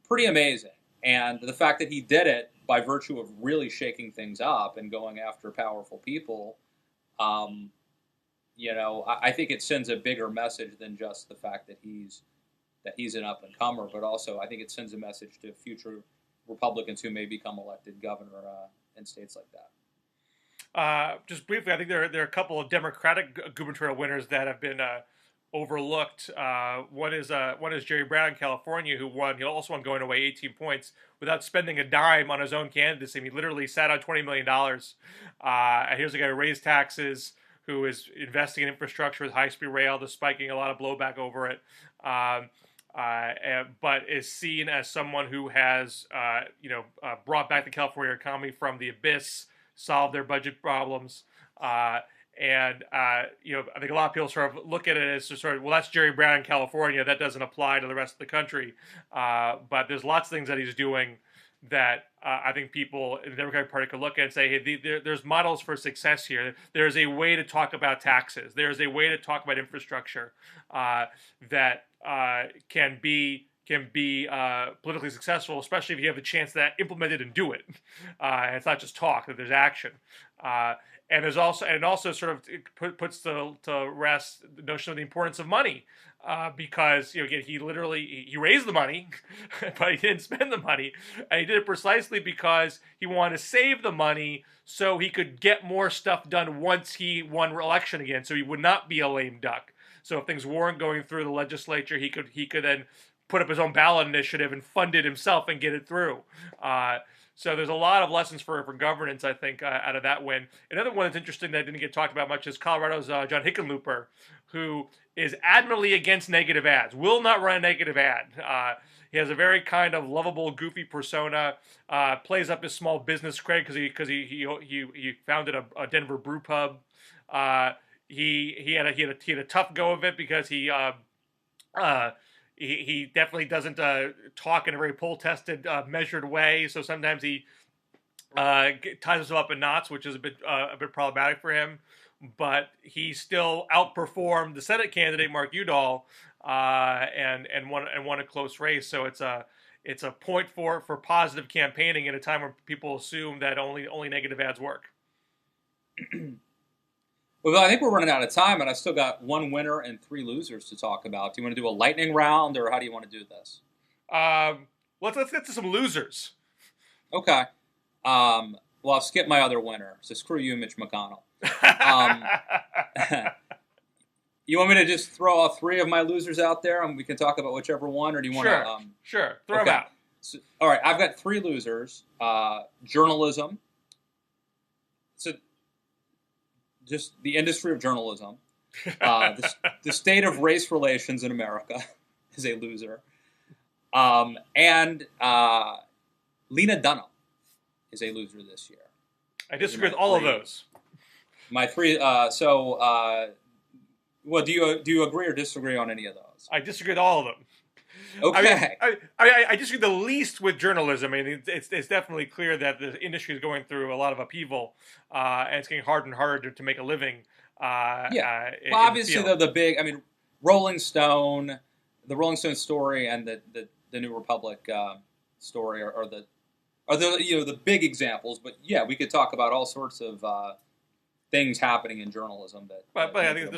Pretty amazing. And the fact that he did it by virtue of really shaking things up and going after powerful people, I think it sends a bigger message than just the fact that he's an up-and-comer, but also I think it sends a message to future Republicans who may become elected governor in states like that. Just briefly, I think there are a couple of Democratic gubernatorial winners that have been overlooked. One is Jerry Brown in California, who won. He also won going away 18 points without spending a dime on his own candidacy. He literally sat on $20 million. And here's a guy who raised taxes, who is investing in infrastructure with high-speed rail, despite getting a lot of blowback over it. But is seen as someone who has, brought back the California economy from the abyss, solved their budget problems, I think a lot of people sort of look at it as that's Jerry Brown in California. That doesn't apply to the rest of the country. But there's lots of things that he's doing that I think people in the Democratic Party could look at and say, hey, there's models for success here. There's a way to talk about taxes. There's a way to talk about infrastructure that can be politically successful, especially if you have a chance to implement it and do it. And it's not just talk; that there's action. And there's also sort of puts to rest the notion of the importance of money, because again he raised the money, but he didn't spend the money, and he did it precisely because he wanted to save the money so he could get more stuff done once he won re-election again, so he would not be a lame duck. So if things weren't going through the legislature, he could then put up his own ballot initiative and fund it himself and get it through. So there's a lot of lessons for governance, I think, out of that win. Another one that's interesting that didn't get talked about much is Colorado's John Hickenlooper, who is adamantly against negative ads, will not run a negative ad. He has a very kind of lovable, goofy persona. Plays up his small business cred because he founded a Denver brew pub. He had a tough go of it because he definitely doesn't talk in a very poll-tested, measured way. So sometimes he ties himself up in knots, which is a bit problematic for him. But he still outperformed the Senate candidate Mark Udall and won a close race. So it's a point for positive campaigning at a time when people assume that only negative ads work. Well, I think we're running out of time, and I still got one winner and 3 losers to talk about. Do you want to do a lightning round, or how do you want to do this? Let's get to some losers. Okay. Well, I'll skip my other winner, so screw you, Mitch McConnell. You want me to just throw all 3 of my losers out there, and we can talk about whichever one, or do you want to? Sure. Throw them out. So, all right, I've got 3 losers. Journalism. So, just the industry of journalism. The state of race relations in America is a loser. And Lena Dunham is a loser this year. I disagree with all of those. My 3. Well, do you agree or disagree on any of those? I disagree with all of them. Okay. I disagree the least with journalism. I mean, it's definitely clear that the industry is going through a lot of upheaval, and it's getting harder and harder to make a living. Well, obviously, the big. I mean, Rolling Stone, the Rolling Stone story, and the New Republic story are the big examples. But yeah, we could talk about all sorts of things happening in journalism but I think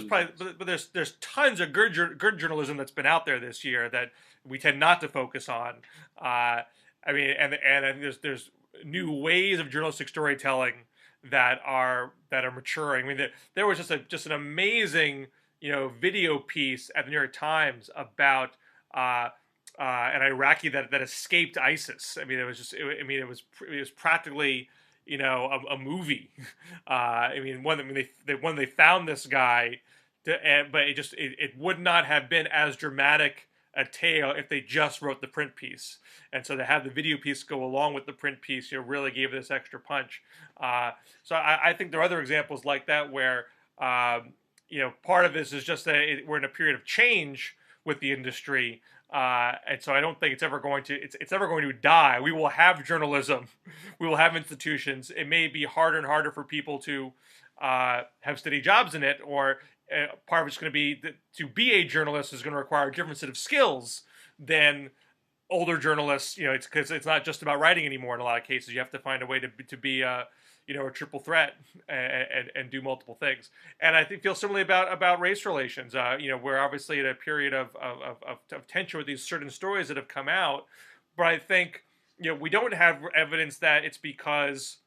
there's tons of good journalism that's been out there this year that we tend not to focus on. I mean, and there's new ways of journalistic storytelling that are maturing. I mean, there was just an amazing video piece at the New York Times about an Iraqi that escaped ISIS. I mean, it was practically a movie. I mean, when they found this guy, but it would not have been as dramatic a tale if they just wrote the print piece. And so to have the video piece go along with the print piece, really gave this extra punch. So I think there are other examples like that where part of this is just that we're in a period of change with the industry. And so I don't think it's ever going to die. We will have journalism, we will have institutions. It may be harder and harder for people to have steady jobs in it, or part of it's going to be that to be a journalist is going to require a different set of skills than older journalists. It's because it's not just about writing anymore. In a lot of cases, you have to find a way to be a triple threat and do multiple things. And I feel similarly about race relations. We're obviously at a period of tension with these certain stories that have come out, but I think we don't have evidence that it's because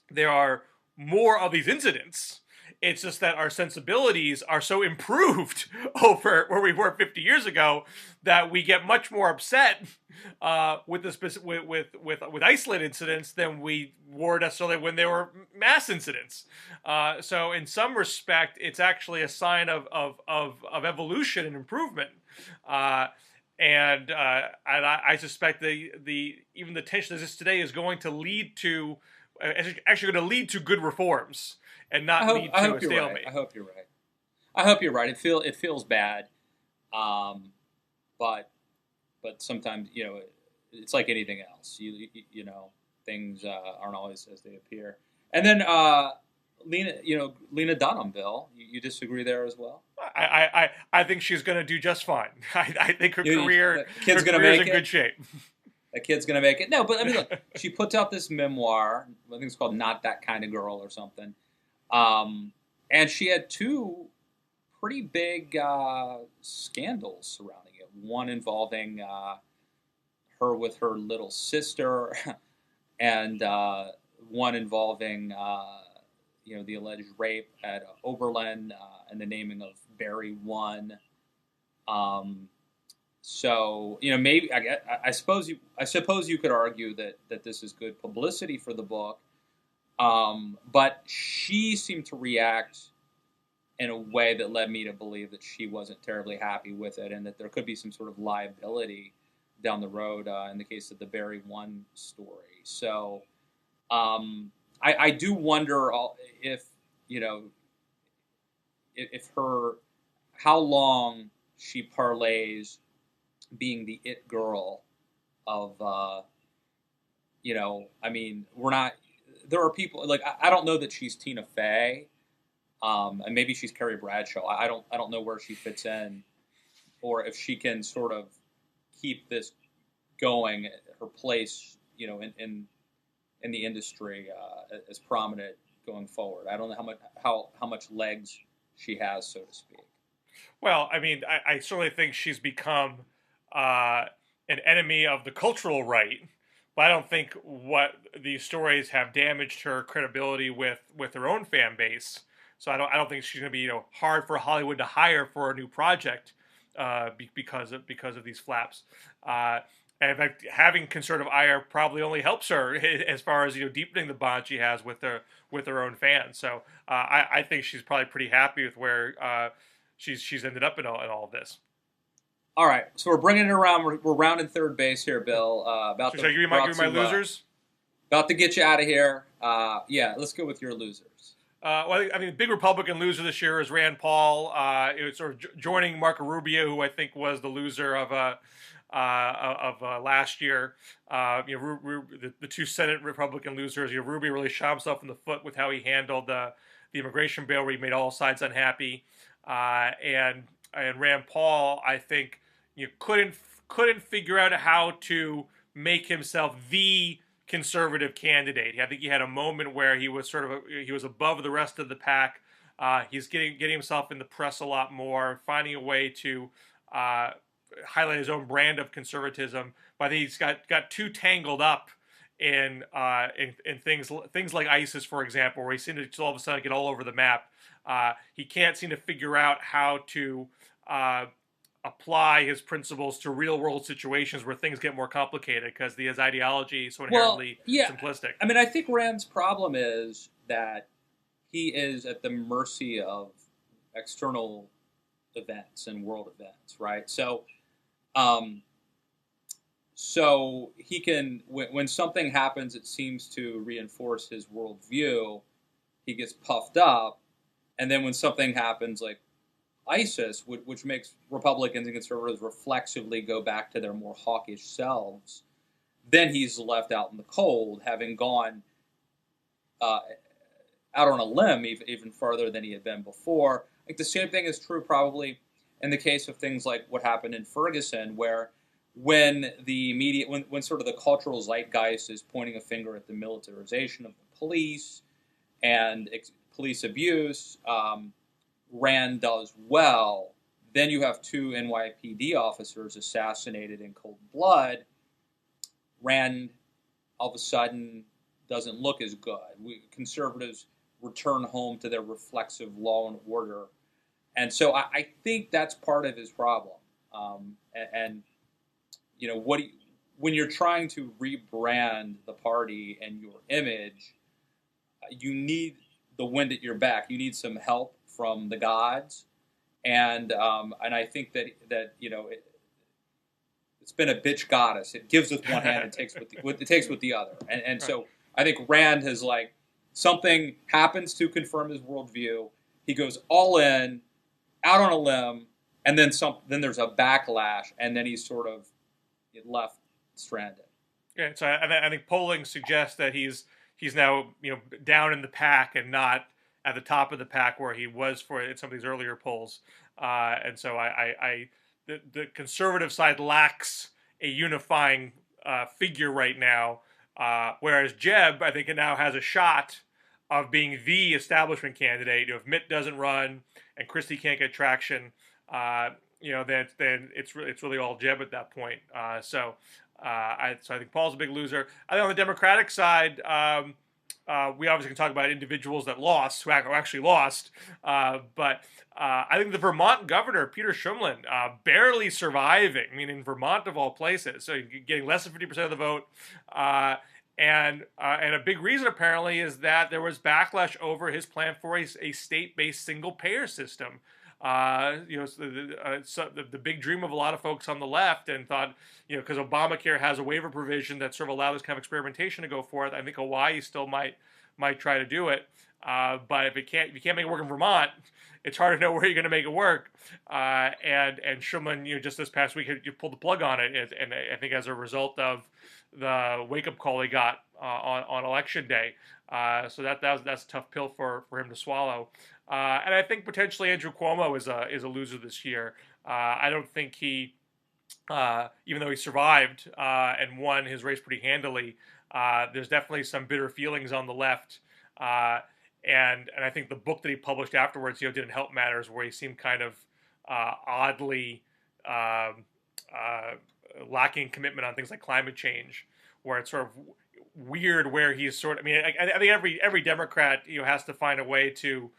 there are more of these incidents. It's just that our sensibilities are so improved over where we were 50 years ago that we get much more upset with isolated incidents than we were necessarily when they were mass incidents. So in some respect, it's actually a sign of evolution and improvement. And I suspect even the tension as is today is going to lead to good reforms. And not lead to a stalemate. I hope you're right. It feels bad, but sometimes it's like anything else. Things aren't always as they appear. And then Lena Dunham, Bill, you disagree there as well? I think she's going to do just fine. I think her career is in good shape. That kid's going to make it. No, but I mean, look, she puts out this memoir. I think it's called "Not That Kind of Girl" or something. And she had 2 pretty big scandals surrounding it. One involving her with her little sister, and one involving the alleged rape at Oberlin and the naming of Barry 1. So maybe I suppose you could argue that this is good publicity for the book, but she seemed to react in a way that led me to believe that she wasn't terribly happy with it, and that there could be some sort of liability down the road in the case of the Barry 1 story. So I do wonder if how long she parlays being the it girl of we're not. There are people like I don't know that she's Tina Fey, and maybe she's Carrie Bradshaw. I don't know where she fits in, or if she can sort of keep this going, her place in the industry as prominent going forward. I don't know how much legs she has, so to speak. Well, I mean, I certainly think she's become an enemy of the cultural right, but I don't think what these stories have damaged her credibility with her own fan base. So I don't think she's going to be hard for Hollywood to hire for a new project because of these flaps. And in fact, having conservative ire probably only helps her as far as deepening the bond she has with her own fans. So I think she's probably pretty happy with where she's ended up in all of this. All right, so we're bringing it around. We're rounding third base here, Bill. Should I give you my losers? About to get you out of here. Yeah, let's go with your losers. Well, I mean, the big Republican loser this year is Rand Paul. It was sort of joining Marco Rubio, who I think was the loser of last year. The two Senate Republican losers. Rubio really shot himself in the foot with how he handled the immigration bill, where he made all sides unhappy. And Rand Paul, I think, couldn't figure out how to make himself the conservative candidate. I think he had a moment where he was he was above the rest of the pack. He's getting himself in the press a lot more, finding a way to highlight his own brand of conservatism. But I think he's got too tangled up in things like ISIS, for example, where he seemed to all of a sudden get all over the map. He can't seem to figure out how to apply his principles to real world situations where things get more complicated because his ideology is so inherently simplistic. I mean, I think Rand's problem is that he is at the mercy of external events and world events, right? So, so he can, when something happens that seems to reinforce his worldview, he gets puffed up. And then when something happens like ISIS, which makes Republicans and conservatives reflexively go back to their more hawkish selves, then he's left out in the cold, having gone out on a limb even farther than he had been before. I think the same thing is true probably in the case of things like what happened in Ferguson, where when the media, when sort of the cultural zeitgeist is pointing a finger at the militarization of the police and police abuse, Rand does well. Then you have two NYPD officers assassinated in cold blood. Rand, all of a sudden, doesn't look as good. Conservatives return home to their reflexive law and order. And so I think that's part of his problem. When you're trying to rebrand the party and your image, you need the wind at your back. You need some help from the gods, and I think that it's been a bitch goddess. It gives with one hand and takes with the other, and so I think Rand has something happens to confirm his worldview. He goes all in, out on a limb, and then Then there's a backlash, and then he's sort of left stranded. Yeah, so I think polling suggests that he's now down in the pack and not at the top of the pack where he was in some of these earlier polls, and so the conservative side lacks a unifying figure right now, whereas Jeb, I think, now has a shot of being the establishment candidate. If Mitt doesn't run and Christie can't get traction, then it's really all Jeb at that point. So I think Paul's a big loser. I think on the Democratic side, we obviously can talk about individuals that lost, who actually lost, but I think the Vermont governor, Peter Shumlin, barely surviving. I mean, in Vermont of all places, so getting less than 50% of the vote. And a big reason apparently is that there was backlash over his plan for a state-based single-payer system. So the big dream of a lot of folks on the left, and thought, because Obamacare has a waiver provision that sort of allowed this kind of experimentation to go forth. I think Hawaii still might try to do it, but if you can't make it work in Vermont, it's hard to know where you're going to make it work. And Shumlin, just this past week, you pulled the plug on it, and I think as a result of the wake-up call he got on election day. So that's a tough pill for him to swallow. And I think potentially Andrew Cuomo is a loser this year. I don't think he, even though he survived and won his race pretty handily, there's definitely some bitter feelings on the left. And I think the book that he published afterwards, didn't help matters, where he seemed kind of oddly lacking commitment on things like climate change, where it's sort of weird where he's sort of, I think every Democrat, has to find a way to,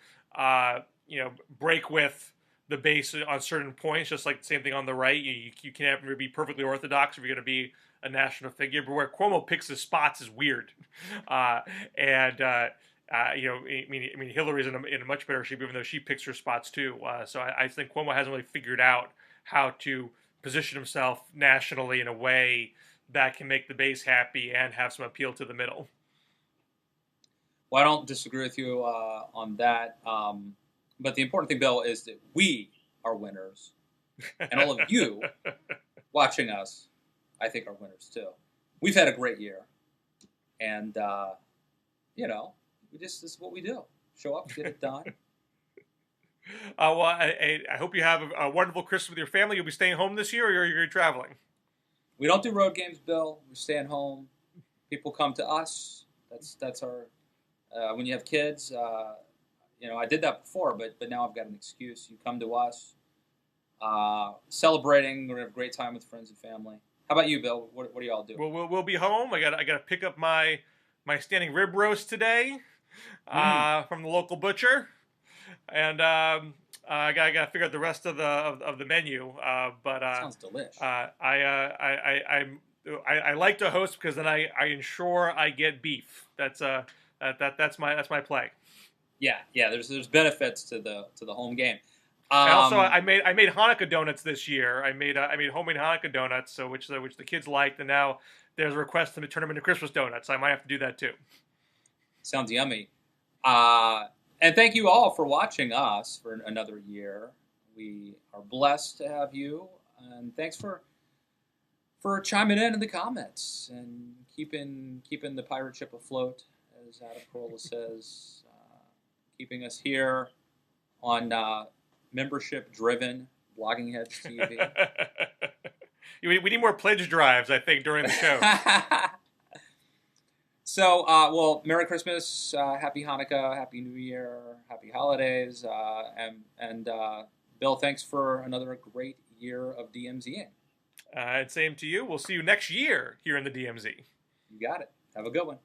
break with the base on certain points, just like the same thing on the right. You can't ever be perfectly orthodox if you're going to be a national figure, but where Cuomo picks his spots is weird. Hillary's in a much better shape, even though she picks her spots too. So I think Cuomo hasn't really figured out how to position himself nationally in a way that can make the base happy and have some appeal to the middle. Well, I don't disagree with you on that. But the important thing, Bill, is that we are winners. And all of you watching us, I think, are winners too. We've had a great year. And, this is what we do. Show up, get it done. Well, I hope you have a wonderful Christmas with your family. You'll be staying home this year, or you're traveling? We don't do road games, Bill. We're staying home. People come to us. That's our. When you have kids, I did that before, but now I've got an excuse. You come to us, celebrating. We're gonna have a great time with friends and family. How about you, Bill? What do y'all do? We'll be home. I got to pick up my standing rib roast today from the local butcher, and I got to figure out the rest of the menu. But sounds delicious. I like to host because then I ensure I get beef. That's my play. Yeah. There's benefits to the home game. And also, I made Hanukkah donuts this year. I made homemade Hanukkah donuts, so which the kids liked, and now there's a request to turn them into Christmas donuts. I might have to do that too. Sounds yummy. And thank you all for watching us for another year. We are blessed to have you, and thanks for chiming in the comments and keeping the pirate ship afloat, as Adam Carolla says, keeping us here on membership-driven Blogging Heads TV. We need more pledge drives, I think, during the show. So, Merry Christmas, Happy Hanukkah, Happy New Year, Happy Holidays, and Bill, thanks for another great year of DMZing. And same to you. We'll see you next year here in the DMZ. You got it. Have a good one.